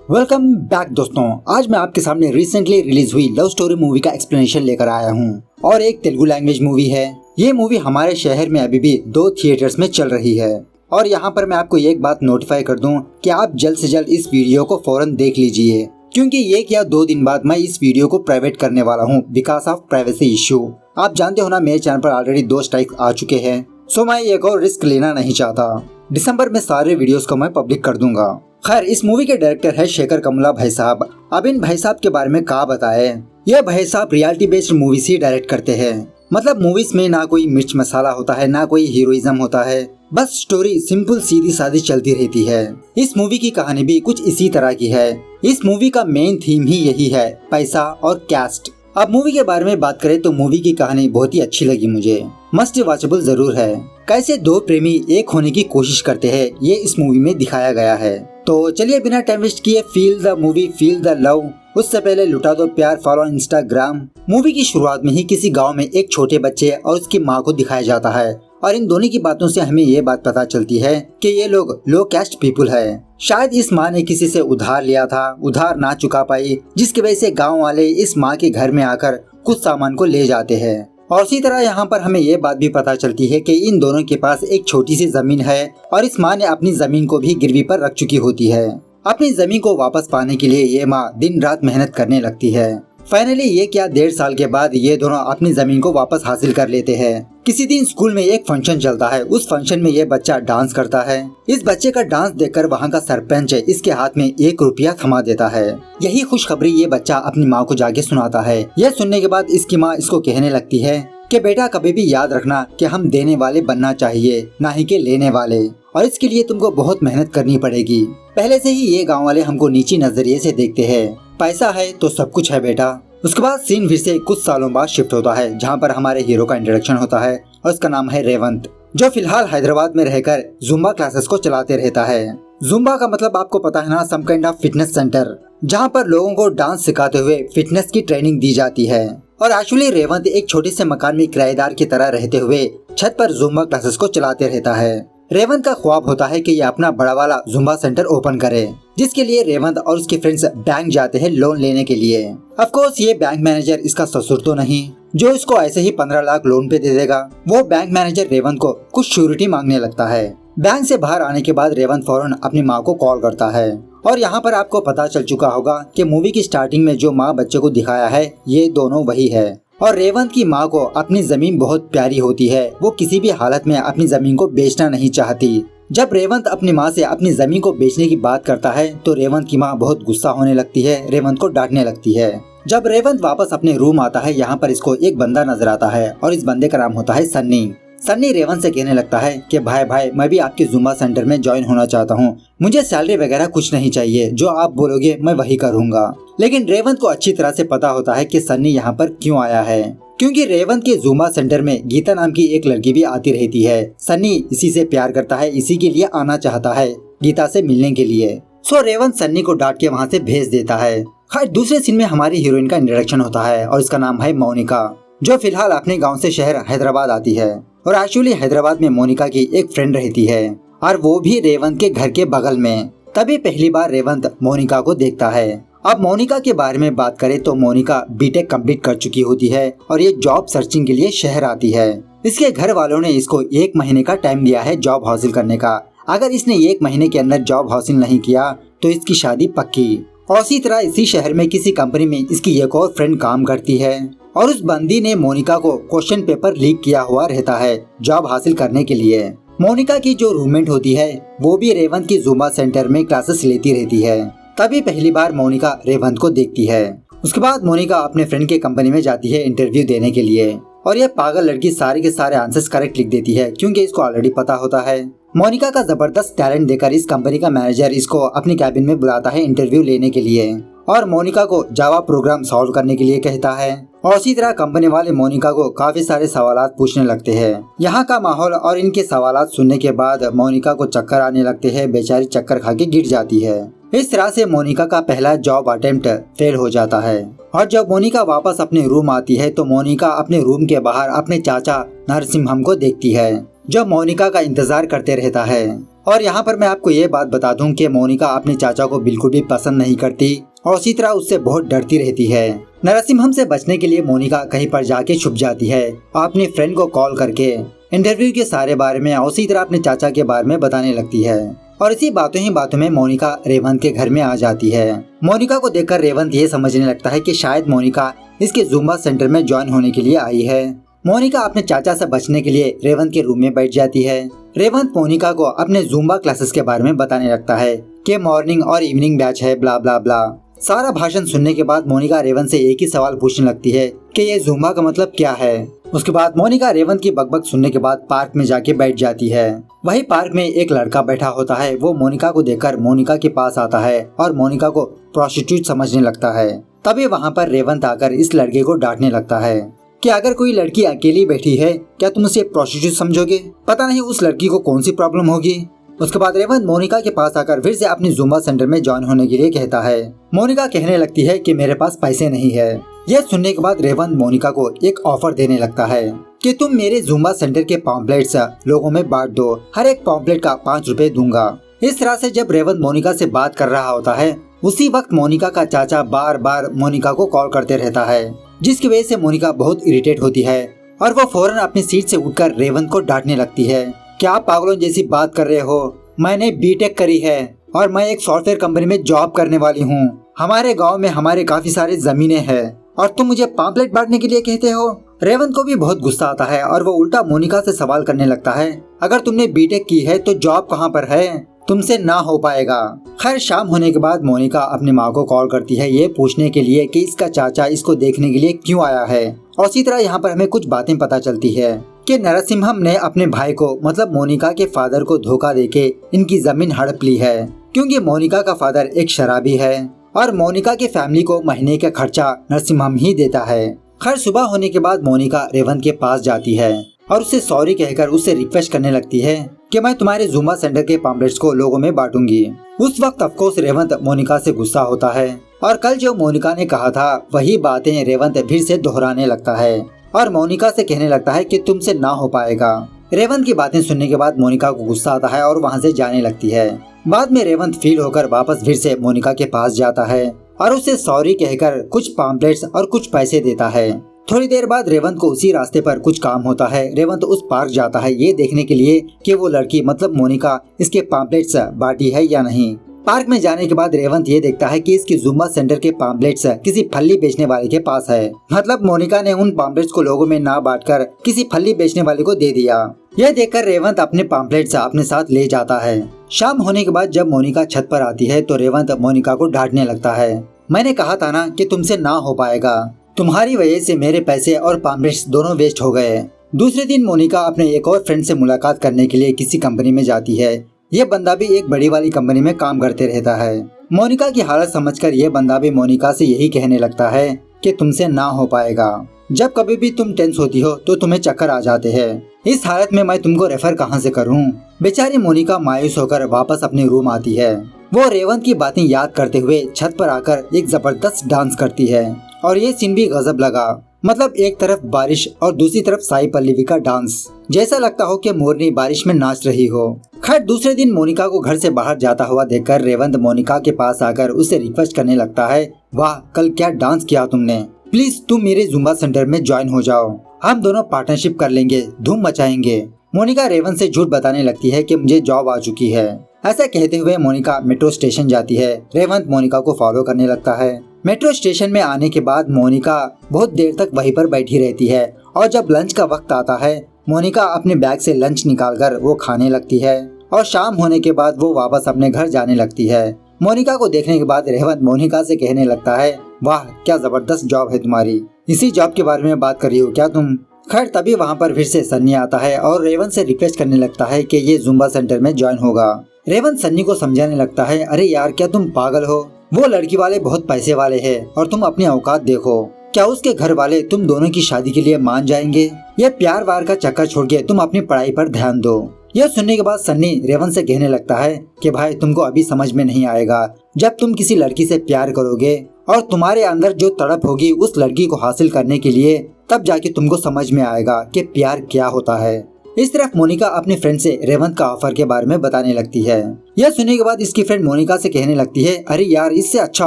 Welcome back दोस्तों। आज मैं आपके सामने रिसेंटली रिलीज हुई लव स्टोरी मूवी का एक्सप्लेनेशन लेकर आया हूँ और एक तेलुगु लैंग्वेज मूवी है। ये मूवी हमारे शहर में अभी भी 2 थिएटर्स में चल रही है और यहाँ पर मैं आपको एक बात नोटिफाई कर दूं कि आप जल्द से जल्द इस वीडियो को फौरन देख लीजिए, क्योंकि ये क्या 2 दिन बाद मैं इस वीडियो को प्राइवेट करने वाला हूँ बिकॉज ऑफ प्राइवेसी इश्यू। आप जानते हो ना, मेरे चैनल पर ऑलरेडी 2 स्ट्राइक आ चुके हैं, सो मैं एक और रिस्क लेना नहीं चाहता। दिसंबर में सारे वीडियोस को मैं पब्लिक कर दूंगा। खैर, इस मूवी के डायरेक्टर है शेखर कमुला भाई साहब। अब इन भाई साहब के बारे में क्या बताए। यह भाई साहब रियलिटी बेस्ड मूवीज ही डायरेक्ट करते हैं। मतलब मूवीज में ना कोई मिर्च मसाला होता है, ना कोई हीरोइज्म होता है, बस स्टोरी सिंपल सीधी सादी चलती रहती है। इस मूवी की कहानी भी कुछ इसी तरह की है। इस मूवी का मेन थीम ही यही है, पैसा और कैस्ट। अब मूवी के बारे में बात करें तो मूवी की कहानी बहुत ही अच्छी लगी मुझे। मस्ट वॉचेबल जरूर है। कैसे 2 प्रेमी एक होने की कोशिश करते हैं, ये इस मूवी में दिखाया गया है। तो चलिए बिना टाइम वेस्ट किए feel the movie, feel the love. उससे पहले लुटा दो प्यार, फॉलो इंस्टाग्राम। मूवी की शुरुआत में ही किसी गांव में एक छोटे बच्चे और उसकी माँ को दिखाया जाता है और इन दोनों की बातों से हमें ये बात पता चलती है कि ये लोग लो कैस्ट पीपुल है। शायद इस माँ ने किसी से उधार लिया था, उधार ना चुका पाई, जिसकी वजह से गाँव वाले इस माँ के घर में आकर कुछ सामान को ले जाते हैं। और इसी तरह यहाँ पर हमें ये बात भी पता चलती है कि इन दोनों के पास एक छोटी सी जमीन है और इस माँ ने अपनी जमीन को भी गिरवी पर रख चुकी होती है। अपनी जमीन को वापस पाने के लिए ये माँ दिन रात मेहनत करने लगती है। फाइनली ये क्या 1.5 साल के बाद ये दोनों अपनी जमीन को वापस हासिल कर लेते हैं। किसी दिन स्कूल में एक फंक्शन चलता है। उस फंक्शन में ये बच्चा डांस करता है। इस बच्चे का डांस देखकर वहाँ का सरपंच इसके हाथ में 1 रुपया थमा देता है। यही खुशखबरी ये बच्चा अपनी माँ को जाके सुनाता है। यह सुनने के बाद इसकी माँ इसको कहने लगती है कि बेटा, कभी भी याद रखना कि हम देने वाले बनना चाहिए, ना ही के लेने वाले, और इसके लिए तुमको बहुत मेहनत करनी पड़ेगी। पहले से ही ये गाँव वाले हमको नीची नजरिए से देखते हैं। पैसा है तो सब कुछ है बेटा। उसके बाद सीन फिर से कुछ सालों बाद शिफ्ट होता है, जहाँ पर हमारे हीरो का इंट्रोडक्शन होता है और उसका नाम है रेवंत, जो फिलहाल हैदराबाद में रहकर जुम्बा क्लासेस को चलाते रहता है। जुम्बा का मतलब आपको पता है ना, some kind of fitness centre, जहाँ पर लोगों को डांस सिखाते हुए फिटनेस की ट्रेनिंग दी जाती है। और एक्चुअली रेवंत एक छोटे से मकान में किराएदार की तरह रहते हुए छत पर जुम्बा क्लासेस को चलाते रहता है। रेवंत का ख्वाब होता है कि ये अपना बड़ा वाला जुम्बा सेंटर ओपन करे, जिसके लिए रेवंत और उसके फ्रेंड्स बैंक जाते हैं लोन लेने के लिए। ऑफ कोर्स ये बैंक मैनेजर इसका ससुर तो नहीं, जो इसको ऐसे ही 15 लाख लोन पे दे देगा। वो बैंक मैनेजर रेवंत को कुछ श्योरिटी मांगने लगता है। बैंक से बाहर आने के बाद रेवंत फौरन अपनी माँ को कॉल करता है और यहाँ पर आपको पता चल चुका होगा कि मूवी की स्टार्टिंग में जो माँ बच्चे को दिखाया है ये दोनों वही है। और रेवंत की माँ को अपनी जमीन बहुत प्यारी होती है। वो किसी भी हालत में अपनी जमीन को बेचना नहीं चाहती। जब रेवंत अपनी माँ से अपनी जमीन को बेचने की बात करता है तो रेवंत की माँ बहुत गुस्सा होने लगती है, रेवंत को डांटने लगती है। जब रेवंत वापस अपने रूम आता है, यहाँ पर इसको एक बंदा नजर आता है और इस बंदे का नाम होता है सन्नी। सन्नी रेवंत से कहने लगता है कि भाई मैं भी आपके जुम्बा सेंटर में ज्वाइन होना चाहता हूँ। मुझे सैलरी वगैरह कुछ नहीं चाहिए, जो आप बोलोगे मैं वही करूँगा। लेकिन रेवंत को अच्छी तरह से पता होता है कि सन्नी यहाँ पर क्यों आया है, क्योंकि रेवंत के जुम्बा सेंटर में गीता नाम की एक लड़की भी आती रहती है। सन्नी इसी से प्यार करता है, इसी के लिए आना चाहता है, गीता से मिलने के लिए। सो रेवंत सन्नी को डांट के वहाँ से भेज देता है। खैर, दूसरे सीन में हमारी हीरोइन का इंट्रोडक्शन होता है और इसका नाम है मोनिका, जो फिलहाल अपने गाँव से शहर हैदराबाद आती है। और एक्चुअली हैदराबाद में मोनिका की एक फ्रेंड रहती है और वो भी रेवंत के घर के बगल में। तभी पहली बार रेवंत मोनिका को देखता है। अब मोनिका के बारे में बात करें तो मोनिका बीटेक कंप्लीट कर चुकी होती है और ये जॉब सर्चिंग के लिए शहर आती है। इसके घर वालों ने इसको 1 महीने का टाइम दिया है जॉब हासिल करने का। अगर इसने 1 महीने के अंदर जॉब हासिल नहीं किया तो इसकी शादी पक्की। और इसी तरह इसी शहर में किसी कंपनी में इसकी एक और फ्रेंड काम करती है और उस बंदी ने मोनिका को क्वेश्चन पेपर लीक किया हुआ रहता है जॉब हासिल करने के लिए। मोनिका की जो रूममेट होती है वो भी रेवंत की जुम्बा सेंटर में क्लासेस लेती रहती है। तभी पहली बार मोनिका रेवंत को देखती है। उसके बाद मोनिका अपने फ्रेंड के कंपनी में जाती है इंटरव्यू देने के लिए और यह पागल लड़की सारे के सारे आंसर्स करेक्ट लिख देती है, क्योंकि इसको ऑलरेडी पता होता है। मोनिका का जबरदस्त टैलेंट देखकर इस कंपनी का मैनेजर इसको अपनी कैबिन में बुलाता है इंटरव्यू लेने के लिए और मोनिका को जावा प्रोग्राम सॉल्व करने के लिए कहता है। और इसी तरह कंपनी वाले मोनिका को काफी सारे सवालात पूछने लगते हैं। यहाँ का माहौल और इनके सवालात सुनने के बाद मोनिका को चक्कर आने लगते हैं। बेचारी चक्कर खा के गिर जाती है। इस तरह से मोनिका का पहला जॉब अटेम्प्ट फेल हो जाता है और जब मोनिका वापस अपने रूम आती है तो मोनिका अपने रूम के बाहर अपने चाचा नरसिम्हम को देखती है, जो मोनिका का इंतजार करते रहता है। और यहाँ पर मैं आपको ये बात बता दूं कि मोनिका अपने चाचा को बिल्कुल भी पसंद नहीं करती और उसी तरह उससे बहुत डरती रहती है। नरसिम्हम से बचने के लिए मोनिका कहीं पर जाके छुप जाती है और अपनी फ्रेंड को कॉल करके इंटरव्यू के सारे बारे में और उसी तरह अपने चाचा के बारे में बताने लगती है। और इसी बातों ही बातों में मोनिका रेवंत के घर में आ जाती है। मोनिका को देखकर रेवंत ये समझने लगता है कि शायद मोनिका इसके जुम्बा सेंटर में ज्वाइन होने के लिए आई है। मोनिका अपने चाचा से बचने के लिए रेवंत के रूम में बैठ जाती है। रेवंत मोनिका को अपने जुम्बा क्लासेस के बारे में बताने लगता है कि मॉर्निंग और इवनिंग बैच है, ब्ला ब्ला ब्ला। सारा भाषण सुनने के बाद मोनिका रेवंत से एक ही सवाल पूछने लगती है कि ये जुम्बा का मतलब क्या है। उसके बाद मोनिका रेवंत की बकबक सुनने के बाद पार्क में जाके बैठ जाती है। वही पार्क में एक लड़का बैठा होता है। वो मोनिका को देखकर मोनिका के पास आता है और मोनिका को प्रोस्टिट्यूट समझने लगता है। तभी वहाँ पर रेवंत आकर इस लड़के को डांटने लगता है कि अगर कोई लड़की अकेली बैठी है क्या तुम उसे प्रोस्टिट्यूट समझोगे? पता नहीं उस लड़की को कौन सी प्रॉब्लम होगी। उसके बाद रेवंत मोनिका के पास आकर फिर से अपनी जुम्बा सेंटर में ज्वाइन होने के लिए कहता है। मोनिका कहने लगती है कि मेरे पास पैसे नहीं है। यह सुनने के बाद रेवंत मोनिका को एक ऑफर देने लगता है कि तुम मेरे जुम्बा सेंटर के पॉम्पलेट्स लोगों में बांट दो, हर एक पॉम्पलेट का 5 रुपए दूंगा। इस तरह से जब रेवंत मोनिका से बात कर रहा होता है उसी वक्त मोनिका का चाचा बार बार मोनिका को कॉल करते रहता है, जिसकी वजह से मोनिका बहुत इरिटेट होती है और वो फौरन अपनी सीट से उठकर रेवंत को डांटने लगती है। क्या आप पागलों जैसी बात कर रहे हो? मैंने बीटेक करी है और मैं एक सॉफ्टवेयर कंपनी में जॉब करने वाली हूँ। हमारे गांव में हमारे काफी सारी जमीनें हैं और तुम मुझे पॉम्पलेट बांटने के लिए कहते हो? रेवंत को भी बहुत गुस्सा आता है और वो उल्टा मोनिका से सवाल करने लगता है, अगर तुमने बीटेक की है तो जॉब कहाँ पर है? तुमसे ना हो पाएगा। खैर शाम होने के बाद मोनिका अपनी माँ को कॉल करती है ये पूछने के लिए कि इसका चाचा इसको देखने के लिए क्यों आया है। और इसी तरह यहाँ पर हमें कुछ बातें पता चलती है कि नरसिम्हम ने अपने भाई को मतलब मोनिका के फादर को धोखा देके इनकी जमीन हड़प ली है, क्योंकि मोनिका का फादर एक शराबी है और मोनिका की फैमिली को महीने का खर्चा नरसिम्हम ही देता है। खैर सुबह होने के बाद मोनिका रेवंत के पास जाती है और उससे सॉरी कहकर उससे रिक्वेस्ट करने लगती है कि मैं तुम्हारे जुम्बा सेंटर के पॉम्पलेट्स को लोगों में बांटूंगी। उस वक्त ऑफकोर्स रेवंत मोनिका से गुस्सा होता है और कल जो मोनिका ने कहा था वही बातें रेवंत फिर से दोहराने लगता है और मोनिका से कहने लगता है कि तुमसे ना हो पाएगा। रेवंत की बातें सुनने के बाद मोनिका को गुस्सा आता है और वहाँ से जाने लगती है। बाद में रेवंत फील होकर वापस फिर से मोनिका के पास जाता है और उसे सॉरी कहकर कुछ पॉम्पलेट्स और कुछ पैसे देता है। थोड़ी देर बाद रेवंत को उसी रास्ते पर कुछ काम होता है। रेवंत उस पार्क जाता है ये देखने के लिए कि वो लड़की मतलब मोनिका इसके पॉम्पलेट्स बांटी है या नहीं। पार्क में जाने के बाद रेवंत ये देखता है कि इसकी जुम्बा सेंटर के पॉम्पलेट्स किसी फल्ली बेचने वाले के पास है। मतलब मोनिका ने उन पॉम्पलेट्स को लोगों में ना बांटकर किसी फल्ली बेचने वाले को दे दिया। यह देखकर रेवंत अपने पॉम्पलेट्स अपने साथ ले जाता है। शाम होने के बाद जब मोनिका छत पर आती है तो रेवंत मोनिका को डांटने लगता है, मैंने कहा था ना कि तुमसे ना हो पाएगा, तुम्हारी वजह से मेरे पैसे और पॉम्पलेट्स दोनों वेस्ट हो गए। दूसरे दिन मोनिका अपने एक और फ्रेंड से मुलाकात करने के लिए किसी कंपनी में जाती है। ये बंदा भी एक बड़ी वाली कंपनी में काम करते रहता है। मोनिका की हालत समझकर ये बंदा भी मोनिका से यही कहने लगता है कि तुमसे ना हो पाएगा। जब कभी भी तुम टेंस होती हो तो तुम्हें चक्कर आ जाते हैं। इस हालत में मैं तुमको रेफर कहाँ से करूँ? बेचारी मोनिका मायूस होकर वापस अपने रूम आती है। वो रेवंत की बातें याद करते हुए छत पर आकर एक जबरदस्त डांस करती है और ये सीन भी गजब लगा। मतलब एक तरफ बारिश और दूसरी तरफ साई पल्लवी का डांस, जैसा लगता हो कि मोरनी बारिश में नाच रही हो। खैर दूसरे दिन मोनिका को घर से बाहर जाता हुआ देखकर रेवंत मोनिका के पास आकर उससे रिक्वेस्ट करने लगता है, वाह कल क्या डांस किया तुमने, प्लीज तुम मेरे जुम्बा सेंटर में ज्वाइन हो जाओ, हम दोनों पार्टनरशिप कर लेंगे, धूम मचाएंगे। मोनिका रेवंत से झूठ बताने लगती है कि मुझे जॉब आ चुकी है। ऐसा कहते हुए मोनिका मेट्रो स्टेशन जाती है। रेवंत मोनिका को फॉलो करने लगता है। मेट्रो स्टेशन में आने के बाद मोनिका बहुत देर तक वहीं पर बैठी रहती है और जब लंच का वक्त आता है मोनिका अपने बैग से लंच निकालकर वो खाने लगती है और शाम होने के बाद वो वापस अपने घर जाने लगती है। मोनिका को देखने के बाद रेवंत मोनिका से कहने लगता है, वाह क्या जबरदस्त जॉब है तुम्हारी, इसी जॉब के बारे में बात कर रही हो क्या तुम? खैर तभी वहाँ पर फिर से सन्नी आता है और रेवंत से रिक्वेस्ट करने लगता है कि ये जुम्बा सेंटर में ज्वाइन होगा। रेवंत सन्नी को समझाने लगता है, अरे यार क्या तुम पागल हो, वो लड़की वाले बहुत पैसे वाले हैं और तुम अपनी औकात देखो, क्या उसके घर वाले तुम दोनों की शादी के लिए मान जाएंगे? ये प्यार वार का चक्कर छोड़ के तुम अपनी पढ़ाई पर ध्यान दो। यह सुनने के बाद सन्नी रेवंत से कहने लगता है कि भाई तुमको अभी समझ में नहीं आएगा, जब तुम किसी लड़की से प्यार करोगे और तुम्हारे अंदर जो तड़प होगी उस लड़की को हासिल करने के लिए, तब जाके तुमको समझ में आएगा कि प्यार क्या होता है। इस तरफ मोनिका अपनी फ्रेंड से रेवंत का ऑफर के बारे में बताने लगती है। यह सुनने के बाद इसकी फ्रेंड मोनिका से कहने लगती है, अरे यार, इससे अच्छा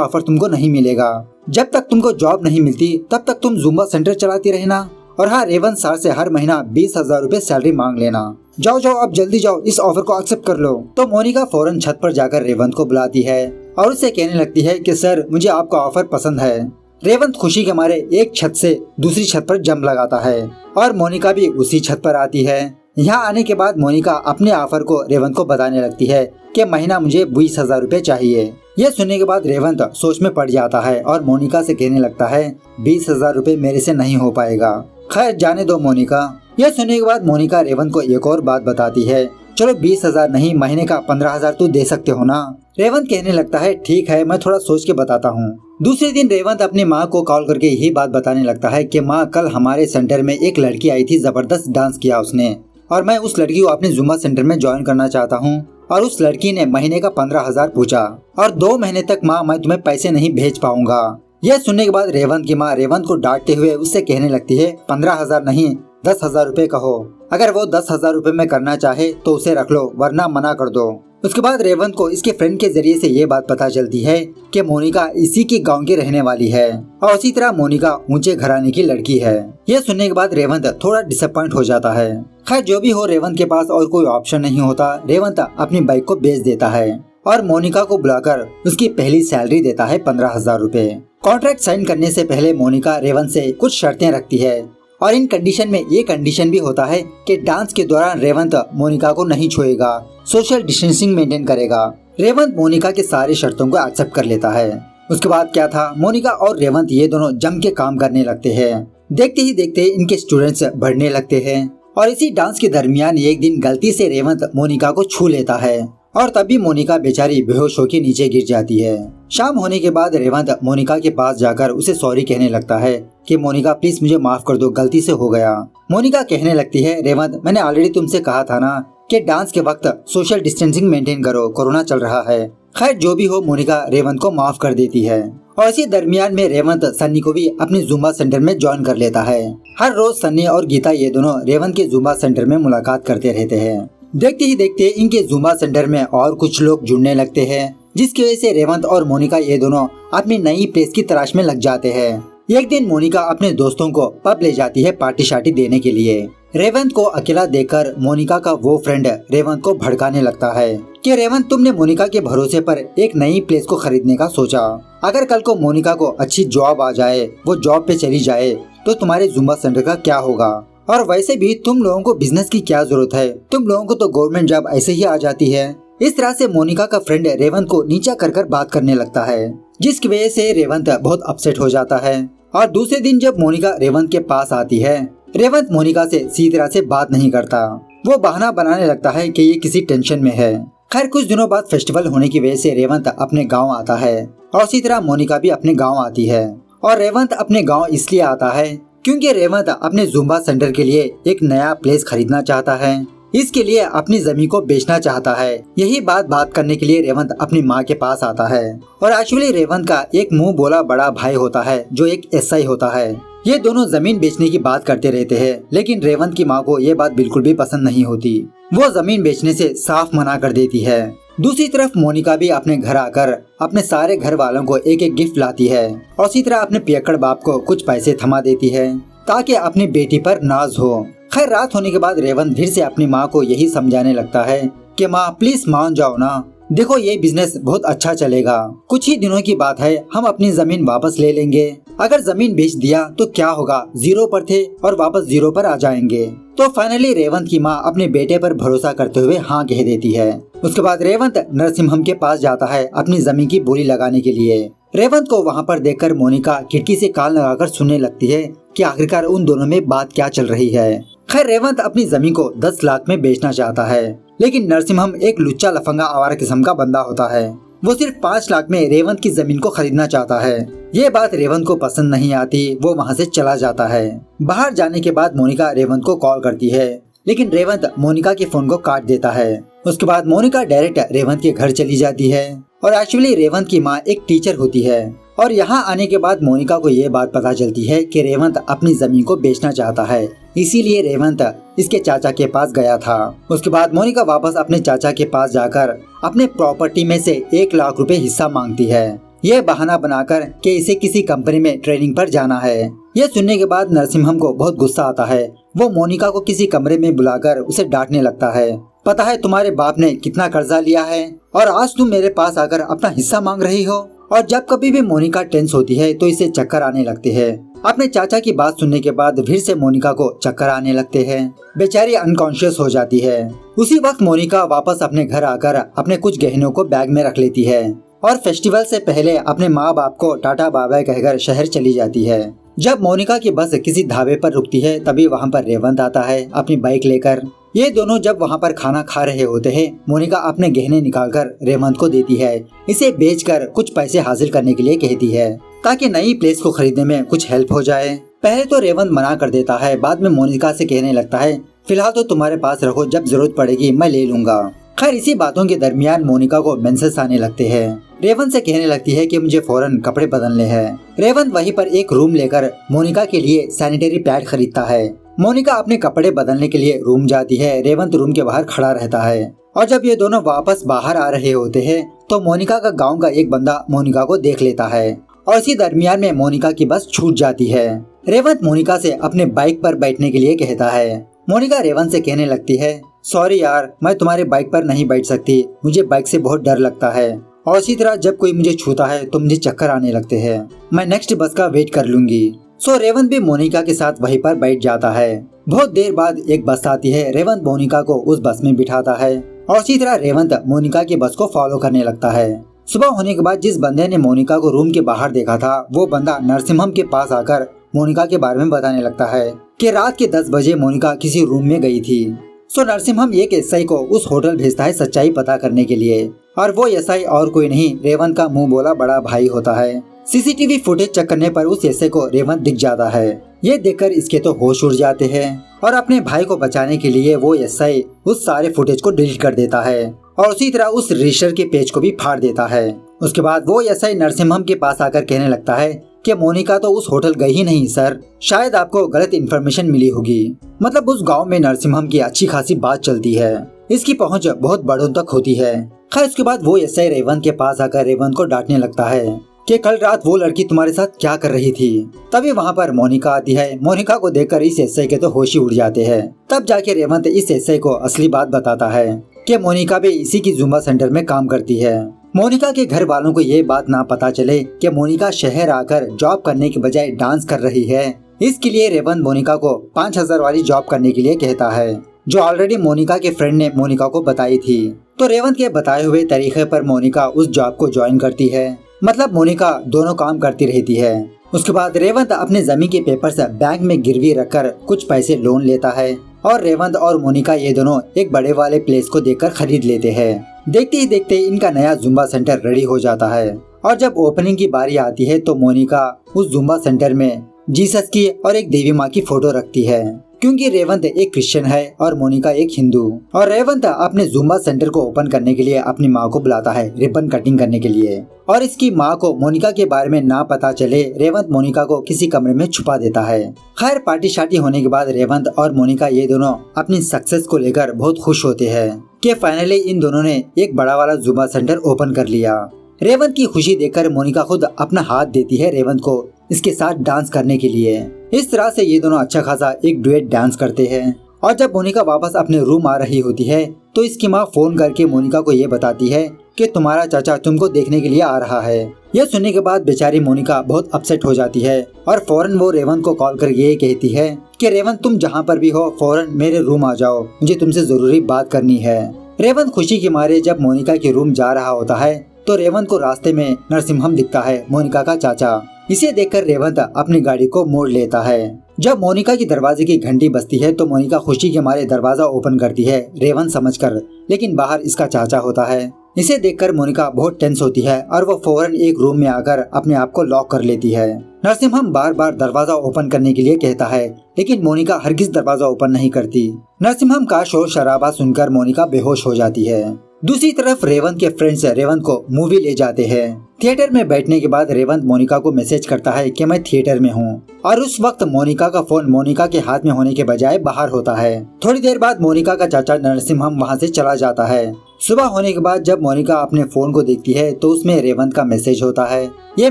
ऑफर तुमको नहीं मिलेगा। जब तक तुमको जॉब नहीं मिलती तब तक तुम जुम्बा सेंटर चलाती रहना, और हाँ, रेवंत सर से हर महीना 20,000 रुपए सैलरी मांग लेना। जाओ जाओ, अब जल्दी जाओ, इस ऑफर को एक्सेप्ट कर लो। तो मोनिका फौरन छत पर जाकर रेवंत को बुलाती है और उससे कहने लगती है कि सर, मुझे आपका ऑफर पसंद है। रेवंत खुशी के मारे एक छत से दूसरी छत पर जंप लगाता है और मोनिका भी उसी छत पर आती है। यहाँ आने के बाद मोनिका अपने ऑफर को रेवंत को बताने लगती है कि महीना मुझे 20,000 रुपए चाहिए। यह सुनने के बाद रेवंत सोच में पड़ जाता है और मोनिका से कहने लगता है, 20,000 रुपए मेरे से नहीं हो पाएगा। खैर, जाने दो मोनिका। यह सुनने के बाद मोनिका रेवंत को एक और बात बताती है, चलो 20,000 नहीं, महीने का 15,000 तो दे सकते हो ना। रेवंत कहने लगता है, ठीक है, मैं थोड़ा सोच के बताता हूँ। दूसरे दिन रेवंत अपनी माँ को कॉल करके यही बात बताने लगता है कि माँ, कल हमारे सेंटर में एक लड़की आई थी, जबरदस्त डांस किया उसने, और मैं उस लड़की को अपने जुम्बा सेंटर में ज्वाइन करना चाहता हूँ। और उस लड़की ने महीने का 15,000 पूछा और 2 महीने तक माँ मैं तुम्हें पैसे नहीं भेज पाऊंगा। यह सुनने के बाद रेवंत की माँ रेवंत को डांटते हुए उससे कहने लगती है, 15,000 नहीं, 10,000 रुपए कहो। अगर वो 10,000 रुपए में करना चाहे तो उसे रख लो, वरना मना कर दो। उसके बाद रेवंत को इसके फ्रेंड के जरिए से ये बात पता चलती है कि मोनिका इसी के गांव की रहने वाली है और उसी तरह मोनिका ऊंचे घराने की लड़की है। यह सुनने के बाद रेवंत थोड़ा डिसअपॉइंट हो जाता है। खैर, जो भी हो, रेवंत के पास और कोई ऑप्शन नहीं होता। रेवंत अपनी बाइक को बेच देता है और मोनिका को बुलाकर उसकी पहली सैलरी देता है 15,000 रुपए। कॉन्ट्रैक्ट साइन करने से पहले मोनिका रेवंत से कुछ शर्तें रखती है और इन कंडीशन में ये कंडीशन भी होता है कि डांस के दौरान रेवंत मोनिका को नहीं छुएगा, सोशल डिस्टेंसिंग मेंटेन करेगा। रेवंत मोनिका के सारी शर्तों को एक्सेप्ट कर लेता है। उसके बाद क्या था, मोनिका और रेवंत ये दोनों जम के काम करने लगते हैं। देखते ही देखते इनके स्टूडेंट्स बढ़ने लगते हैं और इसी डांस के दरमियान एक दिन गलती से रेवंत मोनिका को छू लेता है और तभी मोनिका बेचारी बेहोश होकर नीचे गिर जाती है। शाम होने के बाद रेवंत मोनिका के पास जाकर उसे सॉरी कहने लगता है कि मोनिका प्लीज मुझे माफ कर दो, गलती से हो गया। मोनिका कहने लगती है, रेवंत मैंने ऑलरेडी तुमसे कहा था ना कि डांस के वक्त सोशल डिस्टेंसिंग मेंटेन करो, कोरोना चल रहा है। खैर, जो भी हो, मोनिका रेवंत को माफ कर देती है और इसी दरमियान में रेवंत सन्नी को भी अपने जुम्बा सेंटर में ज्वाइन कर लेता है। हर रोज सन्नी और गीता ये दोनों रेवंत के जुम्बा सेंटर में मुलाकात करते रहते हैं। देखते ही देखते इनके जुम्बा सेंटर में और कुछ लोग जुड़ने लगते हैं, जिसकी वजह से रेवंत और मोनिका ये दोनों अपनी नई प्लेस की तलाश में लग जाते हैं। एक दिन मोनिका अपने दोस्तों को पब ले जाती है पार्टी शार्टी देने के लिए। रेवंत को अकेला देखकर मोनिका का वो फ्रेंड रेवंत को भड़काने लगता है कि रेवंत, तुमने मोनिका के भरोसे पर एक नई प्लेस को खरीदने का सोचा। अगर कल को मोनिका को अच्छी जॉब आ जाए, वो जॉब पे चली जाए, तो तुम्हारे जुम्बा सेंटर का क्या होगा? और वैसे भी तुम लोगों को बिजनेस की क्या जरूरत है, तुम लोगों को तो गवर्नमेंट जॉब ऐसे ही आ जाती है। इस तरह से मोनिका का फ्रेंड रेवंत को नीचा कर बात करने लगता है, जिसकी वजह से रेवंत बहुत अपसेट हो जाता है। और दूसरे दिन जब मोनिका रेवंत के पास आती है, रेवंत मोनिका से सीधी तरह से बात नहीं करता। वो बहाना बनाने लगता है कि ये किसी टेंशन में है। खैर, कुछ दिनों बाद फेस्टिवल होने की वजह से रेवंत अपने गाँव आता है और उसी तरह मोनिका भी अपने गाँव आती है। और रेवंत अपने गाँव इसलिए आता है क्योंकि रेवंत अपने जुम्बा सेंटर के लिए एक नया प्लेस खरीदना चाहता है। इसके लिए अपनी जमीन को बेचना चाहता है। यही बात करने के लिए रेवंत अपनी माँ के पास आता है। और एक्चुअली रेवंत का एक मुंह बोला बड़ा भाई होता है जो एक एसआई होता है। ये दोनों जमीन बेचने की बात करते रहते हैं, लेकिन रेवंत की माँ को ये बात बिल्कुल भी पसंद नहीं होती। वो जमीन बेचने से साफ मना कर देती है। दूसरी तरफ मोनिका भी अपने घर आकर अपने सारे घर वालों को एक एक गिफ्ट लाती है और इसी तरह अपने पियक्कड़ बाप को कुछ पैसे थमा देती है ताकि अपनी बेटी पर नाज हो। खैर, रात होने के बाद रेवंत फिर से अपनी माँ को यही समझाने लगता है कि माँ प्लीज मान जाओ ना, देखो ये बिजनेस बहुत अच्छा चलेगा, कुछ ही दिनों की बात है, हम अपनी जमीन वापस ले लेंगे। अगर जमीन बेच दिया तो क्या होगा, 0 पर थे और वापस 0 पर आ जाएंगे। तो फाइनली रेवंत की माँ अपने बेटे पर भरोसा करते हुए हाँ कह देती है। उसके बाद रेवंत नरसिम्हम के पास जाता है अपनी जमीन की बोली लगाने के लिए। रेवंत को वहाँ पर देखकर मोनिका खिड़की से कान लगाकर सुनने लगती है कि आखिरकार उन दोनों में बात क्या चल रही है। खैर, रेवंत अपनी जमीन को 10 लाख में बेचना चाहता है, लेकिन नरसिम्हम एक लुच्चा लफंगा आवारा किस्म का बंदा होता है। वो सिर्फ 5 लाख में रेवंत की जमीन को खरीदना चाहता है। ये बात रेवंत को पसंद नहीं आती, वो वहाँ से चला जाता है। बाहर जाने के बाद मोनिका रेवंत को कॉल करती है, लेकिन रेवंत मोनिका के फोन को काट देता है। उसके बाद मोनिका डायरेक्ट रेवंत के घर चली जाती है। और एक्चुअली रेवंत की माँ एक टीचर होती है और यहाँ आने के बाद मोनिका को ये बात पता चलती है कि रेवंत अपनी जमीन को बेचना चाहता है, इसीलिए रेवंत इसके चाचा के पास गया था। उसके बाद मोनिका वापस अपने चाचा के पास जाकर अपने प्रॉपर्टी में से 1 लाख रुपए हिस्सा मांगती है, ये बहाना बनाकर कि इसे किसी कंपनी में ट्रेनिंग पर जाना है। यह सुनने के बाद नरसिम्हम को बहुत गुस्सा आता है। वो मोनिका को किसी कमरे में बुलाकर उसे डांटने लगता है। पता है तुम्हारे बाप ने कितना कर्जा लिया है और आज तुम मेरे पास आकर अपना हिस्सा मांग रही हो। और जब कभी भी मोनिका टेंस होती है तो इसे चक्कर आने लगते हैं। अपने चाचा की बात सुनने के बाद फिर से मोनिका को चक्कर आने लगते हैं। बेचारी अनकॉन्शियस हो जाती है। उसी वक्त मोनिका वापस अपने घर आकर अपने कुछ गहनों को बैग में रख लेती है और फेस्टिवल से पहले अपने माँ बाप को टाटा बाय बाय कहकर शहर चली जाती है। जब मोनिका की बस किसी ढाबे पर रुकती है तभी वहाँ पर रेवंत आता है अपनी बाइक लेकर। ये दोनों जब वहाँ पर खाना खा रहे होते हैं, मोनिका अपने गहने निकालकर रेवंत को देती है। इसे बेचकर कुछ पैसे हासिल करने के लिए कहती है ताकि नई प्लेस को खरीदने में कुछ हेल्प हो जाए। पहले तो रेवंत मना कर देता है, बाद में मोनिका से कहने लगता है फिलहाल तो तुम्हारे पास रखो, जब जरूरत पड़ेगी मैं ले लूंगा। खैर इसी बातों के दरमियान मोनिका को मेंसेस आने लगते हैं। रेवंत से कहने लगती है कि मुझे फौरन कपड़े बदलने हैं। रेवंत वहीं पर एक रूम लेकर मोनिका के लिए सैनिटरी पैड खरीदता है। मोनिका अपने कपड़े बदलने के लिए रूम जाती है। रेवंत रूम के बाहर खड़ा रहता है और जब ये दोनों वापस बाहर आ रहे होते हैं तो मोनिका का गाँव का एक बंदा मोनिका को देख लेता है और इसी दरमियान में मोनिका की बस छूट जाती है। रेवंत मोनिका से अपने बाइक पर बैठने के लिए कहता है। मोनिका रेवंत से कहने लगती है सॉरी यार, मैं तुम्हारे बाइक पर नहीं बैठ सकती, मुझे बाइक से बहुत डर लगता है और इसी तरह जब कोई मुझे छूता है तो मुझे चक्कर आने लगते हैं। मैं नेक्स्ट बस का वेट कर लूंगी। सो रेवंत भी मोनिका के साथ वहीं पर बैठ जाता है। बहुत देर बाद एक बस आती है। रेवंत मोनिका को उस बस में बिठाता है और इसी तरह रेवंत मोनिका की बस को फॉलो करने लगता है। सुबह होने के बाद जिस बंदे ने मोनिका को रूम के बाहर देखा था वो बंदा नरसिम्हम के पास आकर मोनिका के बारे में बताने लगता है कि रात के 10 बजे मोनिका किसी रूम में गई थी। सो नरसिम्हम एक एसआई को उस होटल भेजता है सच्चाई पता करने के लिए और वो एसआई और कोई नहीं रेवंत का मुंह बोला बड़ा भाई होता है। सीसीटीवी फुटेज चेक करने पर उस एसआई को रेवंत दिख जाता है। ये देखकर इसके तो होश उड़ जाते हैं और अपने भाई को बचाने के लिए वो एसआई उस सारे फुटेज को डिलीट कर देता है और उसी तरह उस रजिस्टर के पेज को भी फाड़ देता है। उसके बाद वो एसआई नरसिम्हम के पास आकर कहने लगता है कि मोनिका तो उस होटल गई ही नहीं सर, शायद आपको गलत इन्फॉर्मेशन मिली होगी। मतलब उस गांव में नरसिम्हम की अच्छी खासी बात चलती है, इसकी पहुंच बहुत बड़ों तक होती है। खैर उसके बाद वो एसआई रेवंत के पास आकर रेवंत को डांटने लगता है कि कल रात वो लड़की तुम्हारे साथ क्या कर रही थी। तभी वहाँ पर मोनिका आती है। मोनिका को देखकर इस एसआई के तो होश ही उड़ जाते हैं। तब जाके रेवंत इस एसआई को असली बात बताता है कि मोनिका भी इसी की जुम्बा सेंटर में काम करती है। मोनिका के घर वालों को ये बात ना पता चले कि मोनिका शहर आकर जॉब करने के बजाय डांस कर रही है। इसके लिए रेवंत मोनिका को 5000 वाली जॉब करने के लिए कहता है, जो ऑलरेडी मोनिका के फ्रेंड ने मोनिका को बताई थी। तो रेवंत के बताए हुए तरीके पर मोनिका उस जॉब को ज्वाइन करती है। मतलब मोनिका दोनों काम करती रहती है। उसके बाद रेवंत अपने जमीन के पेपर से बैंक में गिरवी रखकर कुछ पैसे लोन लेता है और रेवंत और मोनिका ये दोनों एक बड़े वाले प्लेस को देखकर खरीद लेते हैं। देखते ही देखते इनका नया जुम्बा सेंटर रेडी हो जाता है और जब ओपनिंग की बारी आती है तो मोनिका उस जुम्बा सेंटर में जीसस की और एक देवी माँ की फोटो रखती है, क्योंकि रेवंत एक क्रिश्चियन है और मोनिका एक हिंदू। और रेवंत अपने जुम्बा सेंटर को ओपन करने के लिए अपनी माँ को बुलाता है रिबन कटिंग करने के लिए और इसकी माँ को मोनिका के बारे में ना पता चले रेवंत मोनिका को किसी कमरे में छुपा देता है। खैर पार्टी शार्टी होने के बाद रेवंत और मोनिका ये दोनों अपनी सक्सेस को लेकर बहुत खुश होते हैं कि फाइनली इन दोनों ने एक बड़ा वाला जुम्बा सेंटर ओपन कर लिया। रेवंत की खुशी देखकर मोनिका खुद अपना हाथ देती है रेवंत को इसके साथ डांस करने के लिए। इस तरह से ये दोनों अच्छा खासा एक डुएट डांस करते हैं और जब मोनिका वापस अपने रूम आ रही होती है तो इसकी माँ फोन करके मोनिका को ये बताती है कि तुम्हारा चाचा तुमको देखने के लिए आ रहा है। यह सुनने के बाद बेचारी मोनिका बहुत अपसेट हो जाती है और फौरन वो रेवंत को कॉल कर ये कहती है कि रेवंत तुम जहाँ पर भी हो फौरन मेरे रूम आ जाओ, मुझे तुमसे जरूरी बात करनी है। रेवंत खुशी के मारे जब मोनिका के रूम जा रहा होता है तो रेवंत को रास्ते में नरसिम्हम दिखता है, मोनिका का चाचा। इसे देखकर रेवंत अपनी गाड़ी को मोड़ लेता है। जब मोनिका की दरवाजे की घंटी बजती है तो मोनिका खुशी के मारे दरवाजा ओपन करती है रेवंत समझकर, लेकिन बाहर इसका चाचा होता है। इसे देखकर मोनिका बहुत टेंस होती है और वो फौरन एक रूम में आकर अपने आप को लॉक कर लेती है। नरसिम्हम बार बार दरवाजा ओपन करने के लिए कहता है लेकिन मोनिका हरगिज दरवाजा ओपन नहीं करती। नरसिम्हम का शोर शराबा सुनकर मोनिका बेहोश हो जाती है। दूसरी तरफ रेवंत के फ्रेंड्स रेवंत को मूवी ले जाते हैं। थिएटर में बैठने के बाद रेवंत मोनिका को मैसेज करता है कि मैं थिएटर में हूँ, और उस वक्त मोनिका का फोन मोनिका के हाथ में होने के बजाय बाहर होता है। थोड़ी देर बाद मोनिका का चाचा नरसिम्हम वहाँ से चला जाता है। सुबह होने के बाद जब मोनिका अपने फोन को देखती है तो उसमें रेवंत का मैसेज होता है। ये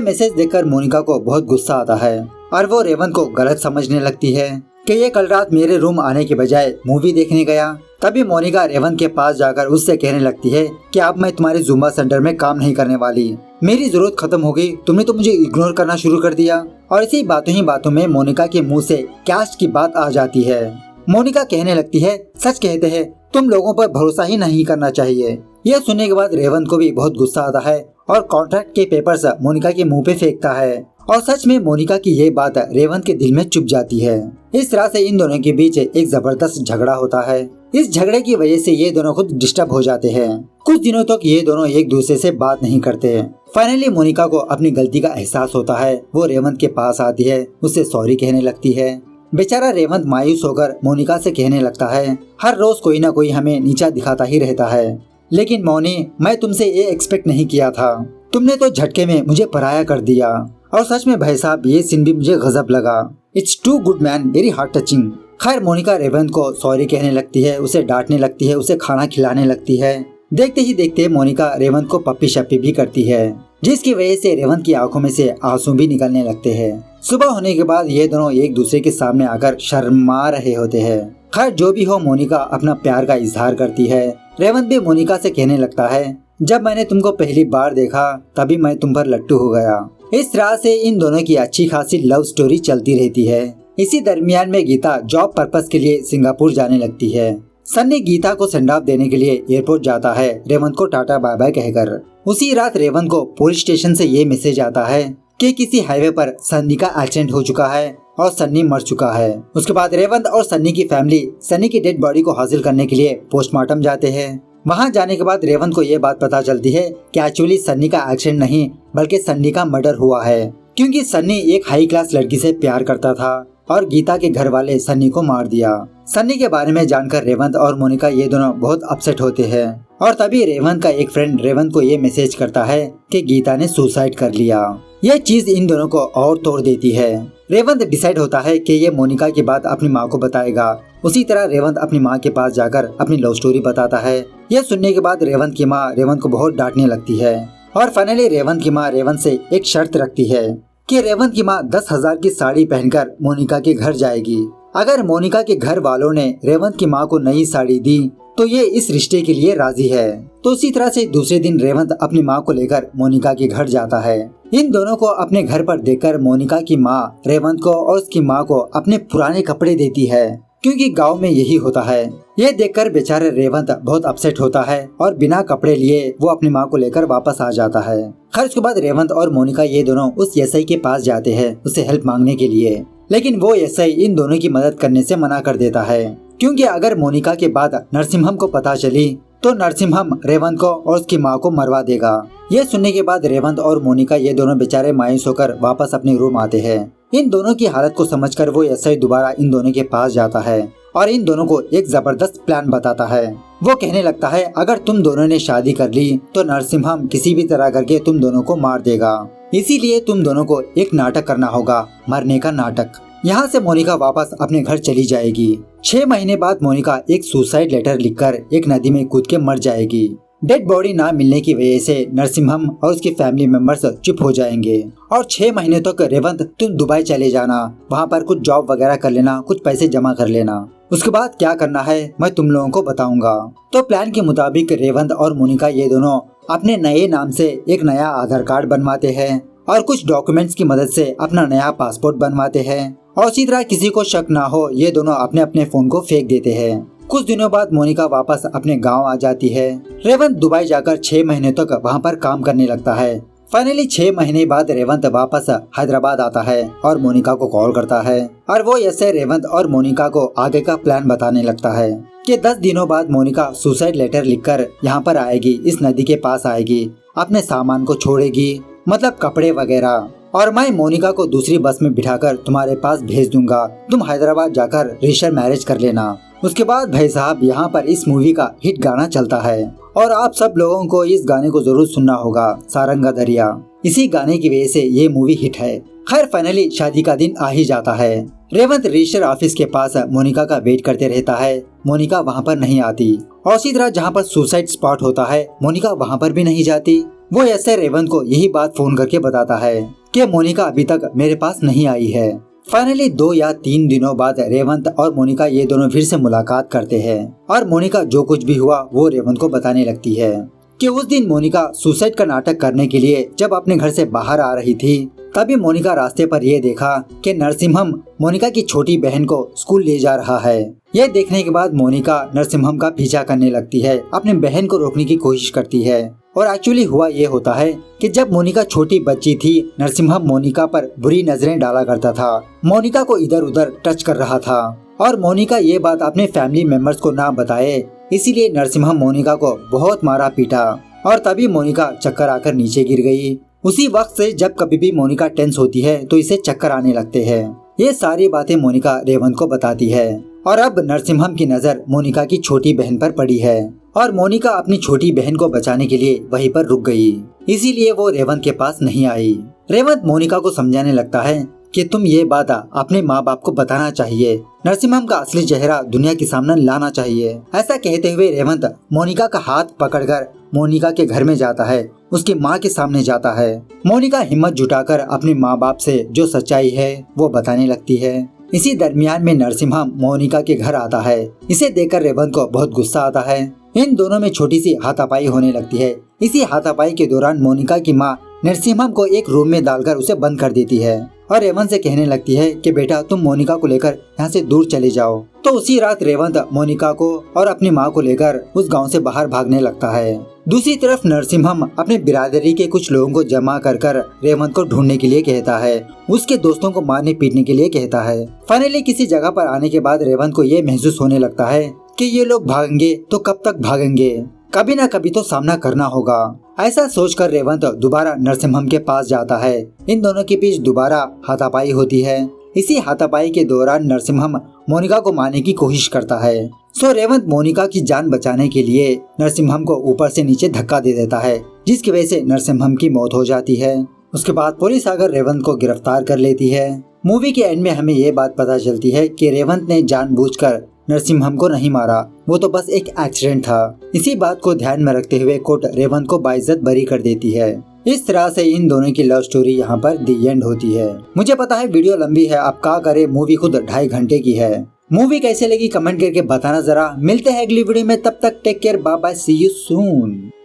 मैसेज देखकर मोनिका को बहुत गुस्सा आता है और वो रेवंत को गलत समझने लगती है कि ये कल रात मेरे रूम आने के बजाय मूवी देखने गया। तभी मोनिका रेवंत के पास जाकर उससे कहने लगती है कि अब मैं तुम्हारे जुम्बा सेंटर में काम नहीं करने वाली, मेरी जरूरत खत्म हो गई, तुमने तो मुझे इग्नोर करना शुरू कर दिया। और इसी बातों ही बातों में मोनिका के मुंह से कैस्ट की बात आ जाती है। मोनिका कहने लगती है, सच कहते हैं तुम लोगों पर भरोसा ही नहीं करना चाहिए। यह सुनने के बाद रेवंत को भी बहुत गुस्सा आता है और कॉन्ट्रैक्ट के पेपर्स मोनिका के मुंह पे फेंकता है। और सच में मोनिका की ये बात रेवंत के दिल में चुभ जाती है। इस तरह से इन दोनों के बीच एक जबरदस्त झगड़ा होता है। इस झगड़े की वजह से ये दोनों खुद डिस्टर्ब हो जाते हैं। कुछ दिनों तक ये दोनों एक दूसरे से बात नहीं करते। फाइनली मोनिका को अपनी गलती का एहसास होता है। वो रेवंत के पास आती है, उससे सॉरी कहने लगती है। बेचारा रेवंत मायूस होकर मोनिका से कहने लगता है, हर रोज कोई ना कोई हमें नीचा दिखाता ही रहता है, लेकिन मोनी मैं तुमसे ये एक्सपेक्ट नहीं किया था। तुमने तो झटके में मुझे पराया कर दिया। और सच में भाई साहब ये सीन भी मुझे गजब लगा। It's too good man, very heart touching. खैर मोनिका रेवंत को सॉरी कहने लगती है, उसे डांटने लगती है, उसे खाना खिलाने लगती है। देखते ही देखते मोनिका रेवंत को पप्पी शप्पी भी करती है, जिसकी वजह से रेवंत की आंखों में से आंसू भी निकलने लगते हैं। सुबह होने के बाद ये दोनों एक दूसरे के सामने आकर शर्मा रहे होते हैं। खैर जो भी हो, मोनिका अपना प्यार का इजहार करती है। रेवंत भी मोनिका से कहने लगता है, जब मैंने तुमको पहली बार देखा तभी मैं तुम पर लट्टू हो गया। इस तरह से इन दोनों की अच्छी खासी लव स्टोरी चलती रहती है। इसी दरमियान में गीता जॉब पर्पस के लिए सिंगापुर जाने लगती है। सन्नी गीता को सेंड ऑफ देने के लिए एयरपोर्ट जाता है, रेवंत को टाटा बाय बाय कहकर। उसी रात रेवंत को पुलिस स्टेशन से ये मैसेज आता है कि किसी हाईवे पर सन्नी का एक्सीडेंट हो चुका है और सन्नी मर चुका है। उसके बाद रेवंत और सन्नी की फैमिली सन्नी की डेड बॉडी को हासिल करने के लिए पोस्टमार्टम जाते हैं। वहां जाने के बाद रेवंत को ये बात पता चलती है कि एक्चुअली सन्नी का एक्सीडेंट नहीं बल्कि सन्नी का मर्डर हुआ है, क्योंकि सन्नी एक हाई क्लास लड़की से प्यार करता था और गीता के घर वाले सन्नी को मार दिया। सन्नी के बारे में जानकर रेवंत और मोनिका ये दोनों बहुत अपसेट होते हैं। और तभी रेवंत का एक फ्रेंड रेवंत को ये मैसेज करता है कि गीता ने सुसाइड कर लिया। यह चीज इन दोनों को और तोड़ देती है। रेवंत डिसाइड होता है कि ये मोनिका की बात अपनी माँ को बताएगा। उसी तरह रेवंत अपनी माँ के पास जाकर अपनी लव स्टोरी बताता है। यह सुनने के बाद रेवंत की माँ रेवंत को बहुत डांटने लगती है और फाइनली रेवंत की माँ रेवंत से एक शर्त रखती है कि रेवंत की माँ 10,000 की साड़ी पहनकर मोनिका के घर जाएगी। अगर मोनिका के घर वालों ने रेवंत की माँ को नई साड़ी दी तो ये इस रिश्ते के लिए राजी है। तो इसी तरह से दूसरे दिन रेवंत अपनी माँ को लेकर मोनिका के घर जाता है। इन दोनों को अपने घर पर देखकर मोनिका की माँ रेवंत को और उसकी माँ को अपने पुराने कपड़े देती है, क्योंकि गांव में यही होता है। ये देखकर बेचारे रेवंत बहुत अपसेट होता है और बिना कपड़े लिए वो अपनी माँ को लेकर वापस आ जाता है। खैर उसके बाद रेवंत और मोनिका ये दोनों उस एसआई के पास जाते हैं उससे हेल्प मांगने के लिए, लेकिन वो एसआई इन दोनों की मदद करने से मना कर देता है, क्योंकि अगर मोनिका के बाद नरसिम्हम को पता चली तो नरसिम्हम रेवंत को और उसकी माँ को मरवा देगा। ये सुनने के बाद रेवंत और मोनिका ये दोनों बेचारे मायूस होकर वापस अपने रूम आते हैं। इन दोनों की हालत को समझकर वो एसआई दोबारा इन दोनों के पास जाता है और इन दोनों को एक जबरदस्त प्लान बताता है। वो कहने लगता है, अगर तुम दोनों ने शादी कर ली तो नरसिम्हम किसी भी तरह करके तुम दोनों को मार देगा, इसीलिए तुम दोनों को एक नाटक करना होगा, मरने का नाटक। यहाँ से मोनिका वापस अपने घर चली जाएगी। 6 महीने बाद मोनिका एक सुसाइड लेटर लिखकर एक नदी में कूद के मर जाएगी। डेड बॉडी ना मिलने की वजह से नरसिम्हम और उसके फैमिली मेंबर्स चुप हो जाएंगे और 6 महीने तक रेवंत तुम दुबई चले जाना, वहाँ पर कुछ जॉब वगैरह कर लेना, कुछ पैसे जमा कर लेना, उसके बाद क्या करना है मैं तुम लोगों को बताऊंगा। तो प्लान के मुताबिक रेवंत और मोनिका ये दोनों अपने नए नाम से एक नया आधार कार्ड बनवाते हैं और कुछ डॉक्यूमेंट्स की मदद से अपना नया पासपोर्ट बनवाते हैं और उसी तरह किसी को शक ना हो ये दोनों अपने अपने फोन को फेंक देते हैं। कुछ दिनों बाद मोनिका वापस अपने गांव आ जाती है। रेवंत दुबई जाकर 6 महीने तक वहां पर काम करने लगता है। फाइनली 6 महीने बाद रेवंत वापस हैदराबाद आता है और मोनिका को कॉल करता है और वो ऐसे रेवंत और मोनिका को आगे का प्लान बताने लगता है कि 10 दिनों बाद मोनिका सुसाइड लेटर लिखकर यहाँ पर आएगी, इस नदी के पास आएगी, अपने सामान को छोड़ेगी, मतलब कपड़े वगैरह, और मैं मोनिका को दूसरी बस में बिठाकर तुम्हारे पास भेज दूंगा, तुम हैदराबाद जाकर रजिस्टर मैरिज कर लेना। उसके बाद भाई साहब यहाँ पर इस मूवी का हिट गाना चलता है और आप सब लोगों को इस गाने को जरूर सुनना होगा, सारंगा दरिया। इसी गाने की वजह से ये मूवी हिट है। खैर फाइनली शादी का दिन आ ही जाता है। रेवंत रजिस्टर ऑफिस के पास मोनिका का वेट करते रहता है। मोनिका वहाँ पर नहीं आती और इसी तरह जहाँ पर सुसाइड स्पॉट होता है मोनिका वहाँ पर भी नहीं जाती। वो ऐसे रेवंत को यही बात फोन करके बताता है कि मोनिका अभी तक मेरे पास नहीं आई है। फाइनली 2 या 3 दिनों बाद रेवंत और मोनिका ये दोनों फिर से मुलाकात करते हैं और मोनिका जो कुछ भी हुआ वो रेवंत को बताने लगती है कि उस दिन मोनिका सुसाइड का नाटक करने के लिए जब अपने घर से बाहर आ रही थी तभी मोनिका रास्ते पर ये देखा कि नरसिम्हम मोनिका की छोटी बहन को स्कूल ले जा रहा है। यह देखने के बाद मोनिका नरसिम्हम का पीछा करने लगती है, अपने बहन को रोकने की कोशिश करती है और एक्चुअली हुआ ये होता है कि जब मोनिका छोटी बच्ची थी नरसिम्हम मोनिका पर बुरी नजरें डाला करता था, मोनिका को इधर उधर टच कर रहा था और मोनिका ये बात अपने फैमिली मेंबर्स को ना बताए, इसीलिए नरसिम्हम मोनिका को बहुत मारा पीटा और तभी मोनिका चक्कर आकर नीचे गिर गई। उसी वक्त से जब कभी भी मोनिका टेंस होती है तो इसे चक्कर आने लगते हैं। ये सारी बातें मोनिका रेवंत को बताती है और अब नरसिम्हम की नजर मोनिका की छोटी बहन पर पड़ी है और मोनिका अपनी छोटी बहन को बचाने के लिए वहीं पर रुक गई, इसीलिए वो रेवंत के पास नहीं आई। रेवंत मोनिका को समझाने लगता है कि तुम ये बात अपने माँ बाप को बताना चाहिए, नरसिम्हम का असली चेहरा दुनिया के सामने लाना चाहिए। ऐसा कहते हुए रेवंत मोनिका का हाथ पकड़कर मोनिका के घर में जाता है, उसकी माँ के सामने जाता है। मोनिका हिम्मत जुटाकर अपने माँ बाप से जो सच्चाई है वो बताने लगती है। इसी दरमियान में नरसिम्हम मोनिका के घर आता है। इसे देखकर रेवंत को बहुत गुस्सा आता है। इन दोनों में छोटी सी हाथापाई होने लगती है। इसी हाथापाई के दौरान मोनिका की माँ नरसिम्हम को एक रूम में डालकर उसे बंद कर देती है और रेवंत से कहने लगती है कि बेटा तुम मोनिका को लेकर यहाँ से दूर चले जाओ। तो उसी रात रेवंत मोनिका को और अपनी माँ को लेकर उस गांव से बाहर भागने लगता है। दूसरी तरफ नरसिम्हम अपने बिरादरी के कुछ लोगों को जमा कर रेवंत को ढूंढने के लिए कहता है, उसके दोस्तों को मारने पीटने के लिए कहता है। फाइनली किसी जगह पर आने के बाद रेवंत को ये महसूस होने लगता है कि ये लोग भागेंगे तो कब तक भागेंगे, कभी न कभी तो सामना करना होगा। ऐसा सोचकर रेवंत दोबारा नरसिम्हम के पास जाता है। इन दोनों के बीच दोबारा हाथापाई होती है। इसी हाथापाई के दौरान नरसिम्हम मोनिका को मारने की कोशिश करता है। सो रेवंत मोनिका की जान बचाने के लिए नरसिम्हम को ऊपर से नीचे धक्का दे देता है, जिसकी वजह से नरसिम्हम की मौत हो जाती है। उसके बाद पुलिस आकर रेवंत को गिरफ्तार कर लेती है। मूवी के एंड में हमें ये बात पता चलती है कि रेवंत ने जानबूझकर नरसिम्हम को नहीं मारा, वो तो बस एक एक्सीडेंट था। इसी बात को ध्यान में रखते हुए कोर्ट रेवंत को बाइज्जत बरी कर देती है। इस तरह से इन दोनों की लव स्टोरी यहाँ पर दी एंड होती है। मुझे पता है वीडियो लंबी है, आप क्या करें, मूवी खुद 2.5 घंटे की है। मूवी कैसे लगी कमेंट करके बताना जरा। मिलते हैं अगली वीडियो में, तब तक take care, bye bye, see you soon.